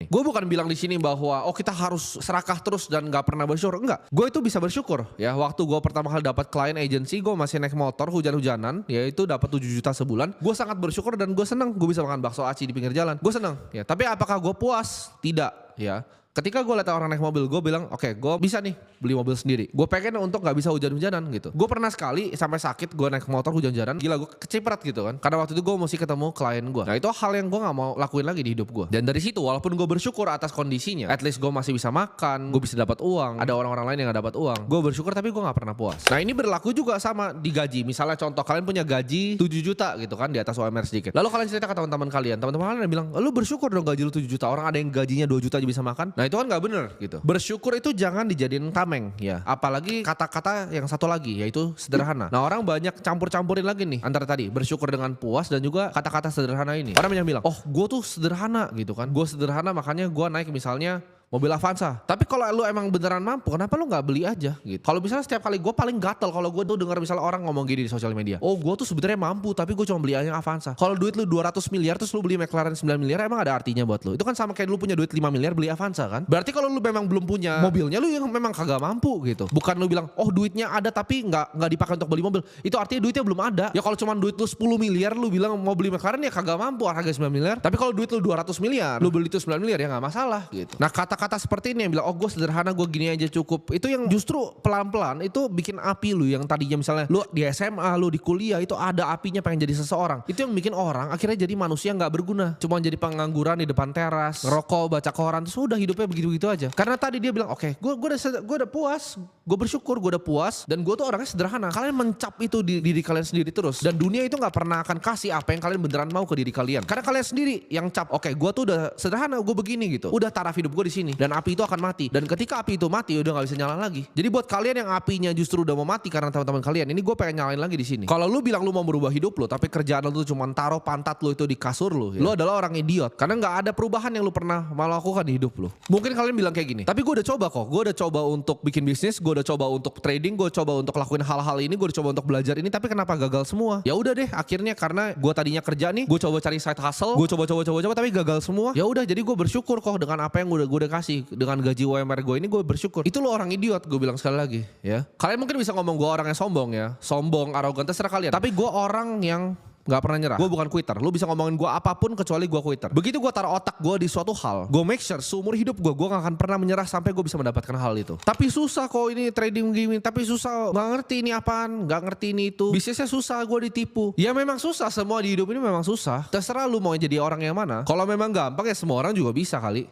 nih. Gue bukan bilang di sini bahwa kita harus serakah terus dan nggak pernah bersyukur. Enggak. Gue itu bisa bersyukur ya. Waktu gue pertama kali dapat klien agency, gue masih naik motor hujan-hujanan, yaitu dapat 7 juta sebulan. Gue sangat bersyukur dan gue senang. Gue bisa makan bakso aci di pinggir jalan. Gue senang. Ya. Tapi apakah gue puas? Tidak. Ya. Ketika gue liat orang naik mobil, gue bilang, oke, gue bisa nih beli mobil sendiri. Gue pengen untuk gak bisa hujan-hujanan gitu. Gue pernah sekali sampai sakit, gue naik motor hujan-hujanan, gila gue keciprat gitu kan. Karena waktu itu gue mesti ketemu klien gue. Nah itu hal yang gue gak mau lakuin lagi di hidup gue. Dan dari situ, walaupun gue bersyukur atas kondisinya, at least gue masih bisa makan, gue bisa dapat uang. Ada orang-orang lain yang gak dapat uang. Gue bersyukur tapi gue gak pernah puas. Nah ini berlaku juga sama di gaji. Misalnya contoh kalian punya gaji 7 juta gitu kan, di atas UMR sedikit. Lalu kalian cerita ke teman-teman kalian bilang, lu bersyukur dong gaji lu 7 juta. Orang ada yang gajinya 2 juta aja bisa makan. Nah itu kan gak bener gitu. Bersyukur itu jangan dijadiin tameng ya. Apalagi kata-kata yang satu lagi yaitu sederhana. Nah orang banyak campur-campurin lagi nih antara tadi bersyukur dengan puas dan juga kata-kata sederhana ini. Orang banyak bilang, oh gue tuh sederhana gitu kan. Gue sederhana makanya gue naik misalnya mobil Avanza. Tapi kalau lu emang beneran mampu, kenapa lu gak beli aja gitu. Kalau misalnya setiap kali gue paling gatel kalau gue tuh denger misalnya orang ngomong gini di sosial media. Oh gue tuh sebenarnya mampu tapi gue cuma beli aja Avanza. Kalau duit lu 200 miliar terus lu beli McLaren 9 miliar emang ada artinya buat lu. Itu kan sama kayak lu punya duit 5 miliar beli Avanza kan. Berarti kalau lu memang belum punya mobilnya lu yang memang kagak mampu gitu. Bukan lu bilang oh duitnya ada tapi gak dipakai untuk beli mobil. Itu artinya duitnya belum ada. Ya kalau cuma duit lu 10 miliar lu bilang mau beli McLaren ya kagak mampu harga 9 miliar. Tapi kalau duit lu 200 miliar lu beli itu 9 miliar ya gak masalah gitu. Nah kata-kata seperti ini yang bilang oh gue sederhana gue gini aja cukup, itu yang justru pelan-pelan itu bikin api lu yang tadinya misalnya lu di SMA lu di kuliah itu ada apinya pengen jadi seseorang, itu yang bikin orang akhirnya jadi manusia nggak berguna, cuma jadi pengangguran di depan teras, ngerokok, baca koran, terus udah hidupnya begitu-begitu aja. Karena tadi dia bilang oke, gue udah puas, gue bersyukur, gue udah puas dan gue tuh orangnya sederhana. Kalian mencap itu di diri kalian sendiri terus dan dunia itu nggak pernah akan kasih apa yang kalian beneran mau ke diri kalian karena kalian sendiri yang cap oke gue tuh udah sederhana, gue begini gitu, udah taraf hidup gue di sini dan api itu akan mati. Dan ketika api itu mati udah gak bisa nyala lagi. Jadi buat kalian yang apinya justru udah mau mati karena teman-teman kalian, ini gue pengen nyalain lagi di sini. Kalau lu bilang lu mau merubah hidup lu tapi kerjaan lu tuh cuma taruh pantat lu itu di kasur lu, ya. Lu adalah orang idiot karena nggak ada perubahan yang lu pernah melakukan di hidup lu. Mungkin kalian bilang kayak gini, tapi gue udah coba kok, gue udah coba untuk bikin bisnis, gue udah coba untuk trading, gue coba untuk lakuin hal-hal ini, gue udah coba untuk belajar ini, tapi kenapa gagal semua? Ya udah deh, akhirnya karena gue tadinya kerja nih, gue coba cari side hustle, gue coba tapi gagal semua. Ya udah, jadi gue bersyukur kok dengan apa yang gue udah kasih, dengan gaji UMR gue ini gue bersyukur. Itu lo orang idiot, gue bilang sekali lagi ya. Kalian mungkin bisa ngomong gue orang yang sombong ya, sombong, arogan, terserah kalian. Tapi gue orang yang gak pernah nyerah. Gue bukan quitter. Lu bisa ngomongin gue apapun kecuali gue quitter. Begitu gue taruh otak gue di suatu hal, gue make sure seumur hidup gue gak akan pernah menyerah sampai gue bisa mendapatkan hal itu. Tapi susah kok ini trading gini, tapi susah, gak ngerti ini apaan, gak ngerti ini itu. Bisnisnya susah, gue ditipu. Ya memang susah, semua di hidup ini memang susah. Terserah lu mau jadi orang yang mana. Kalau memang gampang ya semua orang juga bisa kali.